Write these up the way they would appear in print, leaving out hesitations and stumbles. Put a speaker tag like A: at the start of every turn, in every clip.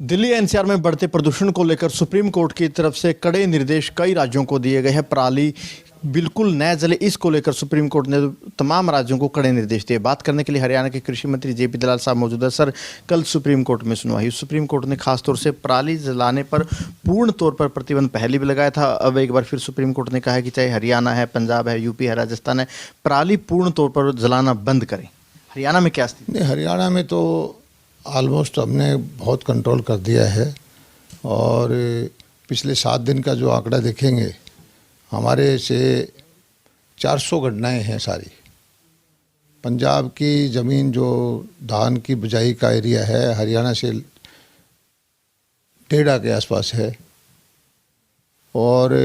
A: Delhi NCR में बढ़ते प्रदूषण को लेकर सुप्रीम कोर्ट की तरफ से कड़े निर्देश कई राज्यों को दिए गए हैं। पराली बिल्कुल न जले, इसको लेकर सुप्रीम कोर्ट ने तमाम राज्यों को कड़े निर्देश दिए। बात करने के लिए हरियाणा के कृषि मंत्री जेपी दलाल साहब मौजूद है। सर, कल सुप्रीम कोर्ट में सुनवाई। सुप्रीम कोर्ट ने खासतौर से पराली जलाने पर पूर्ण तौर पर प्रतिबंध पहले भी लगाया था। अब एक बार फिर सुप्रीम कोर्ट ने कहा है कि चाहे हरियाणा है, पंजाब है, यूपी है, राजस्थान है, पराली पूर्ण तौर पर जलाना बंद करें। हरियाणा में क्या स्थिति?
B: नहीं, हरियाणा में तो ऑलमोस्ट हमने बहुत कंट्रोल कर दिया है और पिछले 7 दिन का जो आंकड़ा देखेंगे, हमारे से 400 घटनाएं हैं सारी। पंजाब की ज़मीन जो धान की बुझाई का एरिया है, हरियाणा से टेढ़ा के आसपास है और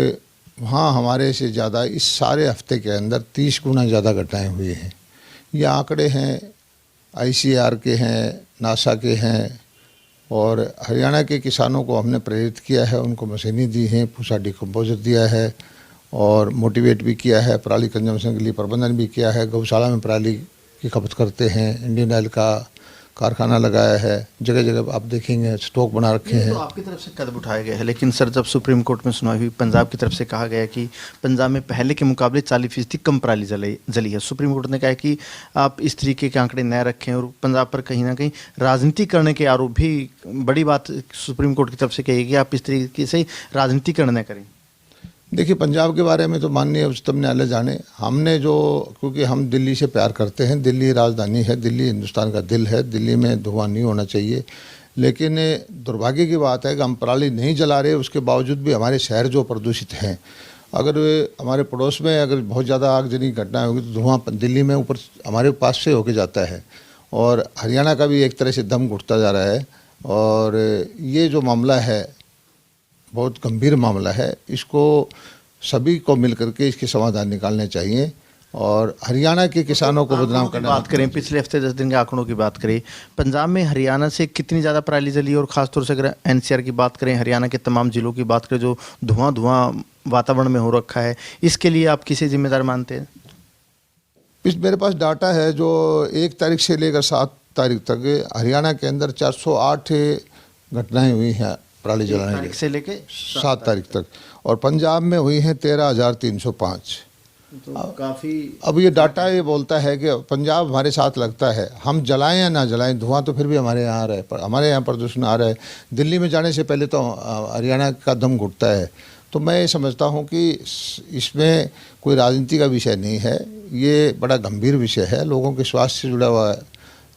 B: वहाँ हमारे से ज़्यादा इस सारे हफ्ते के अंदर 30 गुना ज़्यादा घटनाएं हुई हैं। ये आंकड़े हैं ICAR के हैं, नासा के हैं और हरियाणा के किसानों को हमने प्रेरित किया है, उनको मशीनें दी हैं, पूसा डिकम्पोजर दिया है और मोटिवेट भी किया है। पराली कंजम्पशन के लिए प्रबंधन भी किया है। गौशाला में पराली की खपत करते हैं। इंडियन ऑयल का कारखाना लगाया है। जगह जगह आप देखेंगे स्टॉक बना रखे हैं।
A: तो आपकी तरफ से कदम उठाए गए हैं, लेकिन सर जब सुप्रीम कोर्ट में सुनवाई हुई, पंजाब की तरफ से कहा गया कि पंजाब में पहले के मुकाबले 40% कम पराली जली है। सुप्रीम कोर्ट ने कहा कि आप इस तरीके के आंकड़े न रखें और पंजाब पर कहीं ना कहीं राजनीति करने के आरोप भी, बड़ी बात सुप्रीम कोर्ट की तरफ से कही कि आप इस तरीके से राजनीति न करें।
B: देखिए, पंजाब के बारे में तो माननीय उच्चतम न्यायालय जाने। हमने जो, क्योंकि हम दिल्ली से प्यार करते हैं, दिल्ली राजधानी है, दिल्ली हिंदुस्तान का दिल है, दिल्ली में धुआं नहीं होना चाहिए। लेकिन दुर्भाग्य की बात है कि हम पराली नहीं जला रहे, उसके बावजूद भी हमारे शहर जो प्रदूषित हैं। अगर हमारे पड़ोस में अगर बहुत ज़्यादा आगजनी घटना होगी तो धुआं दिल्ली में ऊपर हमारे पास से होके जाता है और हरियाणा का भी एक तरह से दम घुटता जा रहा है। और ये जो मामला है बहुत गंभीर मामला है, इसको सभी को मिल करके इसके समाधान निकालने चाहिए और हरियाणा के किसानों को बदनाम करना।
A: बात करें पिछले हफ्ते 10 दिन के आंकड़ों की बात करें, पंजाब में हरियाणा से कितनी ज़्यादा पराली जली और ख़ासतौर से अगर NCR की बात करें, हरियाणा के तमाम जिलों की बात करें, जो धुआं वातावरण में हो रखा है, इसके लिए आप किसे जिम्मेदार मानते हैं?
B: मेरे पास डाटा है जो 1 तारीख से लेकर 7 तारीख तक हरियाणा के अंदर 408 घटनाएं हुई हैं पराली जलाने
A: से लेके
B: 7 तारीख तक, और पंजाब में हुई हैं 13,305।
A: तो काफ़ी।
B: अब ये डाटा ये बोलता है कि पंजाब हमारे साथ लगता है, हम जलाएं या ना जलाएं, धुआं तो फिर भी हमारे यहाँ आ रहा है, हमारे यहाँ प्रदूषण आ रहा है। दिल्ली में जाने से पहले तो हरियाणा का दम घुटता है। तो मैं ये समझता हूँ कि इसमें कोई राजनीति का विषय नहीं है, ये बड़ा गंभीर विषय है, लोगों के स्वास्थ्य से जुड़ा हुआ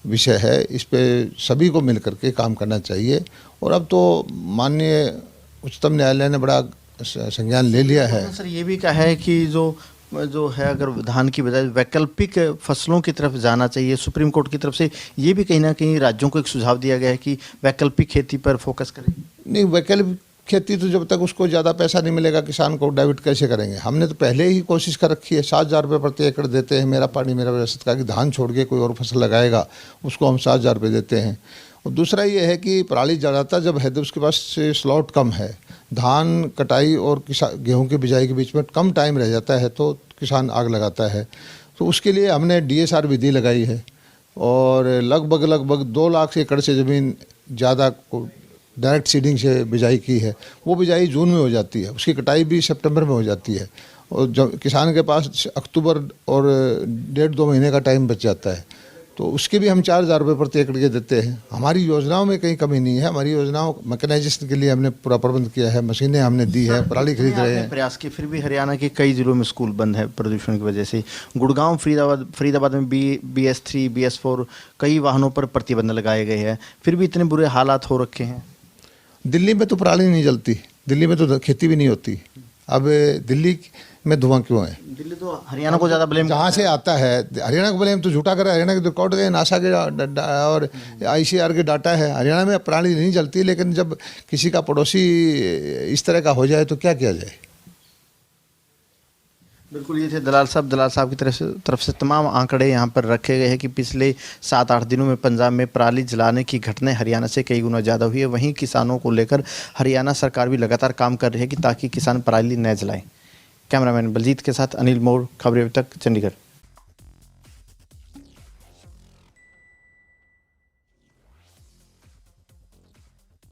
B: विषय है। इस पे सभी को मिल करके काम करना चाहिए। और अब तो माननीय उच्चतम न्यायालय ने बड़ा संज्ञान ले लिया है।
A: सर, ये भी कहा है कि जो है, अगर धान की बजाय वैकल्पिक फसलों की तरफ जाना चाहिए। सुप्रीम कोर्ट की तरफ से ये भी कहीं ना कहीं राज्यों को एक सुझाव दिया गया है कि वैकल्पिक खेती पर फोकस करें।
B: नहीं, वैकल्पिक खेती तो जब तक उसको ज़्यादा पैसा नहीं मिलेगा किसान को डाइवर्ट कैसे करेंगे? हमने तो पहले ही कोशिश कर रखी है। 7,000 रुपये प्रति एकड़ देते हैं। मेरा पानी मेरा व्यवस्था का कि धान छोड़ के कोई और फसल लगाएगा उसको हम 7,000 रुपये देते हैं। और दूसरा ये है कि पराली जलाता जब है तो उसके पास स्लॉट कम है, धान कटाई और गेहूं की बिजाई के बीच में कम टाइम रह जाता है तो किसान आग लगाता है। तो उसके लिए हमने DSR विधि लगाई है और लगभग 2 लाख एकड़ से ज़मीन ज़्यादा डायरेक्ट सीडिंग से बिजाई की है। वो बिजाई जून में हो जाती है, उसकी कटाई भी सितंबर में हो जाती है और जब किसान के पास अक्टूबर और 1.5-2 महीने का टाइम बच जाता है, तो उसके भी हम 4,000 रुपये प्रति एकड़ के देते हैं। हमारी योजनाओं में कहीं कमी नहीं है। हमारी योजनाओं मैकेनाइजेशन के लिए हमने पूरा प्रबंध किया है, मशीनें हमने दी है, पराली खरीद रहे हैं।
A: प्रयास की फिर भी हरियाणा के कई जिलों में स्कूल बंद है प्रदूषण की वजह से। गुड़गांव, फरीदाबाद में BS3 BS4 कई वाहनों पर प्रतिबंध लगाए गए हैं, फिर भी इतने बुरे हालात हो रखे हैं।
B: दिल्ली में तो पराली नहीं जलती, दिल्ली में तो खेती भी नहीं होती। अब दिल्ली में धुआं क्यों है?
A: दिल्ली तो हरियाणा को ज़्यादा ब्लेम
B: जहाँ से आता है, हरियाणा को ब्लेम तो झूठा कर रहा है। हरियाणा के रिकॉर्ड गए, नासा के और ICAR के डाटा है। हरियाणा में पराली नहीं जलती, लेकिन जब किसी का पड़ोसी इस तरह का हो जाए तो क्या किया जाए?
A: बिल्कुल, ये थे दलाल साहब की तरफ से तमाम आंकड़े यहाँ पर रखे गए हैं कि पिछले 7-8 दिनों में पंजाब में पराली जलाने की घटनाएं हरियाणा से कई गुना ज़्यादा हुई है। वहीं किसानों को लेकर हरियाणा सरकार भी लगातार काम कर रही है कि ताकि किसान पराली न जलाएं। कैमरामैन बलजीत के साथ अनिल मोर, खबरें अब तक, चंडीगढ़।